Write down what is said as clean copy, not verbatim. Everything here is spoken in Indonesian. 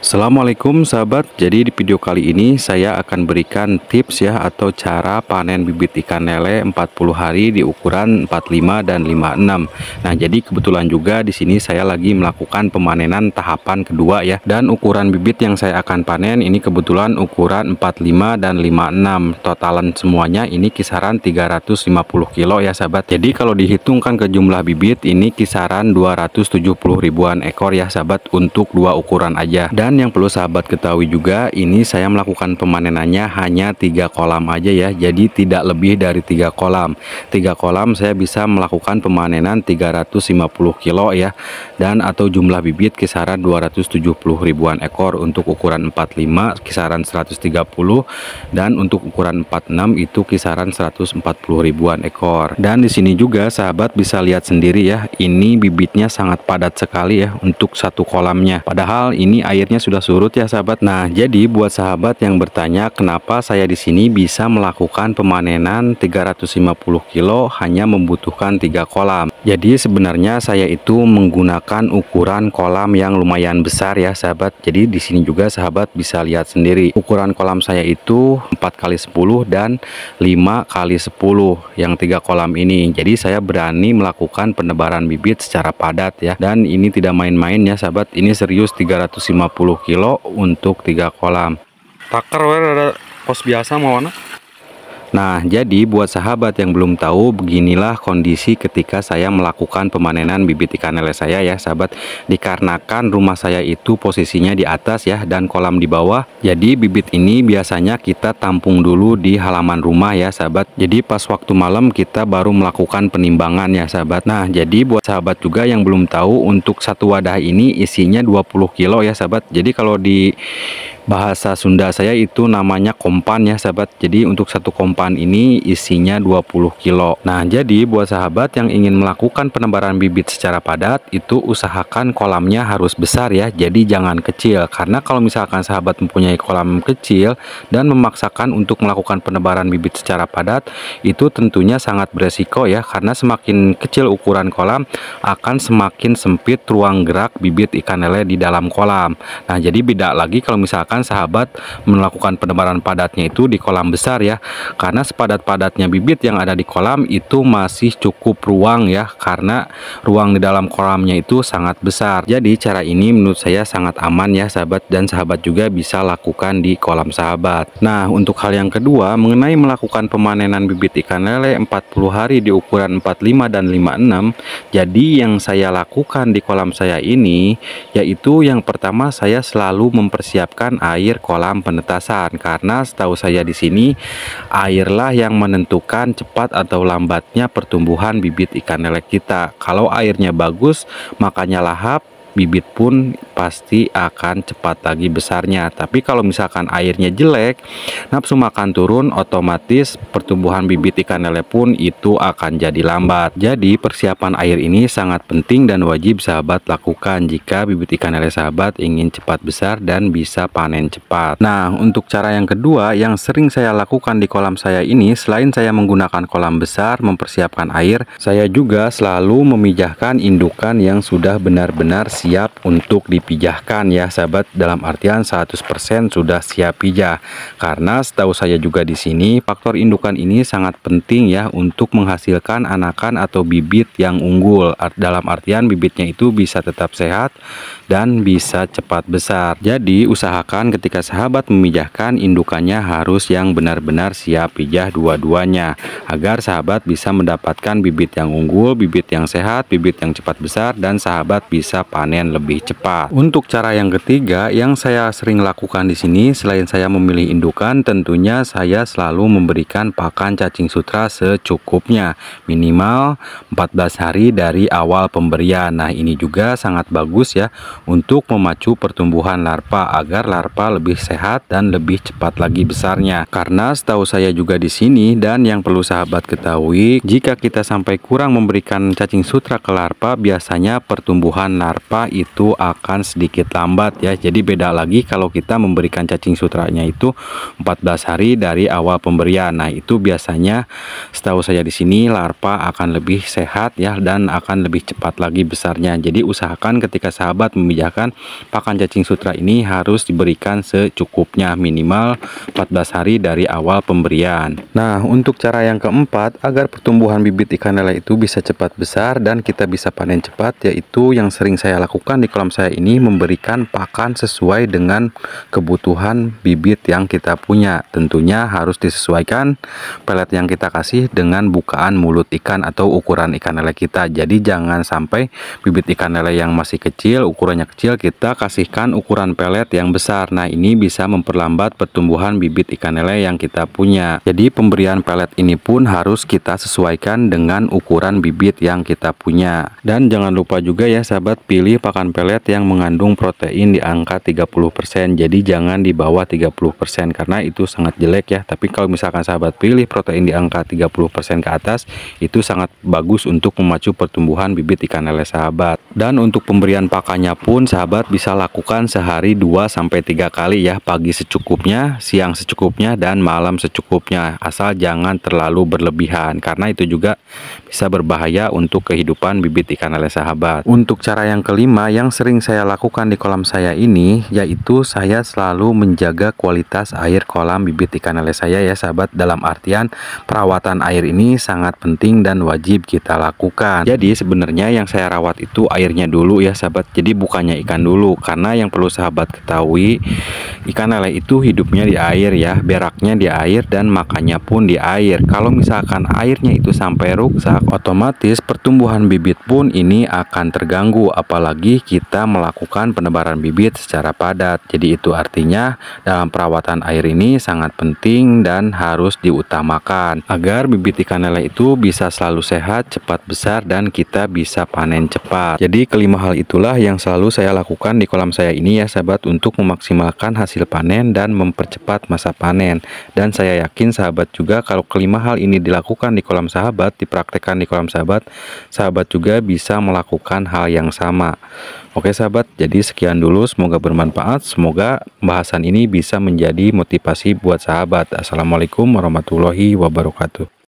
Assalamualaikum sahabat, jadi di video kali ini saya akan berikan tips ya atau cara panen bibit ikan lele 40 hari di ukuran 45 dan 56. Nah, jadi kebetulan juga di sini saya lagi melakukan pemanenan tahapan kedua ya. Dan ukuran bibit yang saya akan panen ini kebetulan ukuran 45 dan 56. Totalan semuanya ini kisaran 350 kilo ya sahabat. Jadi kalau dihitungkan ke jumlah bibit ini kisaran 270 ribuan ekor ya sahabat untuk dua ukuran aja. Dan yang perlu sahabat ketahui juga, ini saya melakukan pemanenannya hanya 3 kolam aja ya, jadi tidak lebih dari 3 kolam. 3 kolam saya bisa melakukan pemanenan 350 kilo ya, dan atau jumlah bibit kisaran 270 ribuan ekor. Untuk ukuran 45 kisaran 130, dan untuk ukuran 46 itu kisaran 140 ribuan ekor. Dan di sini juga sahabat bisa lihat sendiri ya, ini bibitnya sangat padat sekali ya untuk satu kolamnya, padahal ini airnya sudah surut ya sahabat. Nah, jadi buat sahabat yang bertanya kenapa saya di sini bisa melakukan pemanenan 350 kilo hanya membutuhkan 3 kolam. Jadi sebenarnya saya itu menggunakan ukuran kolam yang lumayan besar ya sahabat. Jadi di sini juga sahabat bisa lihat sendiri. Ukuran kolam saya itu 4x10 dan 5x10 yang 3 kolam ini. Jadi saya berani melakukan penebaran bibit secara padat ya. Dan ini tidak main-main ya sahabat. Ini serius 350 kilo untuk 3 kolam. Takar ada kos biasa mau mana? Nah, jadi buat sahabat yang belum tahu, beginilah kondisi ketika saya melakukan pemanenan bibit ikan lele saya ya sahabat. Dikarenakan rumah saya itu posisinya di atas ya dan kolam di bawah, jadi bibit ini biasanya kita tampung dulu di halaman rumah ya sahabat. Jadi pas waktu malam kita baru melakukan penimbangan ya sahabat. Nah, jadi buat sahabat juga yang belum tahu, untuk satu wadah ini isinya 20 kilo ya sahabat. Jadi kalau di bahasa Sunda saya itu namanya kompan ya sahabat. Jadi untuk satu kompan ini isinya 20 kilo. Nah, jadi buat sahabat yang ingin melakukan penebaran bibit secara padat, itu usahakan kolamnya harus besar ya, jadi jangan kecil. Karena kalau misalkan sahabat mempunyai kolam kecil dan memaksakan untuk melakukan penebaran bibit secara padat, itu tentunya sangat beresiko ya, karena semakin kecil ukuran kolam akan semakin sempit ruang gerak bibit ikan lele di dalam kolam. Nah, jadi beda lagi kalau misalkan sahabat melakukan penebaran padatnya itu di kolam besar ya, karena sepadat-padatnya bibit yang ada di kolam itu masih cukup ruang ya, karena ruang di dalam kolamnya itu sangat besar. Jadi cara ini menurut saya sangat aman ya sahabat, dan sahabat juga bisa lakukan di kolam sahabat. Nah, untuk hal yang kedua mengenai melakukan pemanenan bibit ikan lele 40 hari di ukuran 45 dan 56, jadi yang saya lakukan di kolam saya ini yaitu yang pertama, saya selalu mempersiapkan air kolam penetasan, karena setahu saya di sini airlah yang menentukan cepat atau lambatnya pertumbuhan bibit ikan lele kita. Kalau airnya bagus, makanya lahap, bibit pun pasti akan cepat lagi besarnya. Tapi kalau misalkan airnya jelek, nafsu makan turun, otomatis pertumbuhan bibit ikan lele pun itu akan jadi lambat. Jadi persiapan air ini sangat penting dan wajib sahabat lakukan jika bibit ikan lele sahabat ingin cepat besar dan bisa panen cepat. Nah, untuk cara yang kedua yang sering saya lakukan di kolam saya ini, selain saya menggunakan kolam besar mempersiapkan air, saya juga selalu memijahkan indukan yang sudah benar-benar siap untuk dipijahkan ya sahabat, dalam artian 100% sudah siap pijah. Karena setahu saya juga di sini faktor indukan ini sangat penting ya untuk menghasilkan anakan atau bibit yang unggul. Dalam artian bibitnya itu bisa tetap sehat dan bisa cepat besar. Jadi usahakan ketika sahabat memijahkan, indukannya harus yang benar-benar siap pijah dua-duanya, agar sahabat bisa mendapatkan bibit yang unggul, bibit yang sehat, bibit yang cepat besar, dan sahabat bisa panen lebih cepat. Untuk cara yang ketiga yang saya sering lakukan di sini, selain saya memilih indukan, tentunya saya selalu memberikan pakan cacing sutra secukupnya, minimal 14 hari dari awal pemberian. Nah, ini juga sangat bagus ya untuk memacu pertumbuhan larva agar larva lebih sehat dan lebih cepat lagi besarnya. Karena setahu saya juga di sini, dan yang perlu sahabat ketahui, jika kita sampai kurang memberikan cacing sutra ke larva, biasanya pertumbuhan larva sutra itu akan sedikit lambat ya. Jadi beda lagi kalau kita memberikan cacing sutranya itu 14 hari dari awal pemberian. Nah, itu biasanya setahu saya di sini larva akan lebih sehat ya, dan akan lebih cepat lagi besarnya. Jadi usahakan ketika sahabat memijahkan pakan cacing sutra ini harus diberikan secukupnya, minimal 14 hari dari awal pemberian. Nah, untuk cara yang keempat agar pertumbuhan bibit ikan lele itu bisa cepat besar dan kita bisa panen cepat, yaitu yang sering saya lakukan di kolam saya ini, memberikan pakan sesuai dengan kebutuhan bibit yang kita punya. Tentunya harus disesuaikan pelet yang kita kasih dengan bukaan mulut ikan atau ukuran ikan lele kita. Jadi jangan sampai bibit ikan lele yang masih kecil, ukurannya kecil, kita kasihkan ukuran pelet yang besar. Nah, ini bisa memperlambat pertumbuhan bibit ikan lele yang kita punya. Jadi pemberian pelet ini pun harus kita sesuaikan dengan ukuran bibit yang kita punya. Dan jangan lupa juga ya sahabat, pilih pakan pelet yang mengandung protein di angka 30%. Jadi jangan di bawah 30% karena itu sangat jelek ya. Tapi kalau misalkan sahabat pilih protein di angka 30% ke atas, itu sangat bagus untuk memacu pertumbuhan bibit ikan lele sahabat. Dan untuk pemberian pakannya pun sahabat bisa lakukan sehari 2-3 kali ya. Pagi secukupnya, siang secukupnya, dan malam secukupnya. Asal jangan terlalu berlebihan karena itu juga bisa berbahaya untuk kehidupan bibit ikan lele sahabat. Untuk cara yang kelima yang sering saya lakukan di kolam saya ini, yaitu saya selalu menjaga kualitas air kolam bibit ikan lele saya ya sahabat. Dalam artian perawatan air ini sangat penting dan wajib kita lakukan. Jadi sebenarnya yang saya rawat itu airnya dulu ya sahabat. Jadi bukannya ikan dulu, karena yang perlu sahabat ketahui, ikan lele itu hidupnya di air ya, beraknya di air dan makannya pun di air. Kalau misalkan airnya itu sampai rusak, otomatis pertumbuhan bibit pun ini akan terganggu, apalagi kita melakukan penebaran bibit secara padat. Jadi itu artinya dalam perawatan air ini sangat penting dan harus diutamakan agar bibit ikan lele itu bisa selalu sehat, cepat besar, dan kita bisa panen cepat. Jadi kelima hal itulah yang selalu saya lakukan di kolam saya ini ya sahabat, untuk memaksimalkan hasil panen dan mempercepat masa panen. Dan saya yakin sahabat juga kalau kelima hal ini dilakukan di kolam sahabat, dipraktekkan di kolam sahabat, sahabat juga bisa melakukan hal yang sama. Oke sahabat, jadi sekian dulu, semoga bermanfaat, semoga pembahasan ini bisa menjadi motivasi buat sahabat. Assalamualaikum warahmatullahi wabarakatuh.